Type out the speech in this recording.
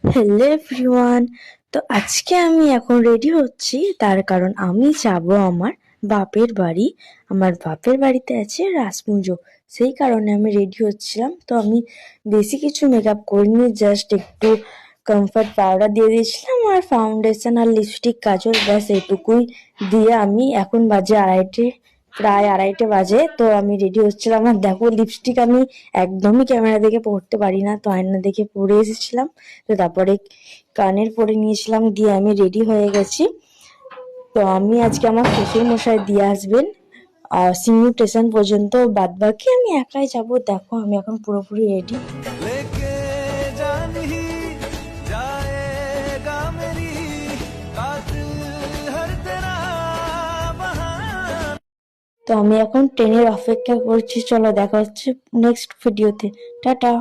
Hello everyone. তো আজকে আমি এখন রেডি হচ্ছি, তার কারণ আমি যাব আমার বাপের বাড়ি। আমার বাপের বাড়িতে আছে রাস পুজো, সেই কারণে আমি রেডি হচ্ছিলাম। তো আমি বেশি কিছু মেকআপ করিনি, জাস্ট একটু কমফর্ট পাউডার দিয়ে দিয়েছিলাম আর ফাউন্ডেশন আর লিপস্টিক কাজল, ব্যাস এটুকুই দিয়ে আমি এখন বাজে আড়াইটে, প্রায় আড়াইটে বাজে। তো আমি রেডি হচ্ছিলাম, আর দেখো লিপস্টিক আমি একদমই ক্যামেরা দেখে পড়তে পারি না, তো আয়না দেখে পরে এসেছিলাম। তো তারপরে কানের পরে নিয়েছিলাম, দিয়ে আমি রেডি হয়ে গেছি। তো আমি আজকে আমার শ্বশুর মশাই দিয়ে আসবেন আর সিঙ্গুর স্টেশন পর্যন্ত, বাদ বাকি আমি একাই যাব। দেখো আমি এখন পুরোপুরি রেডি। তো আমি এখন ট্রেনের অপেক্ষা করছি, চলো দেখা হচ্ছে নেক্সট ভিডিওতে। টাটা।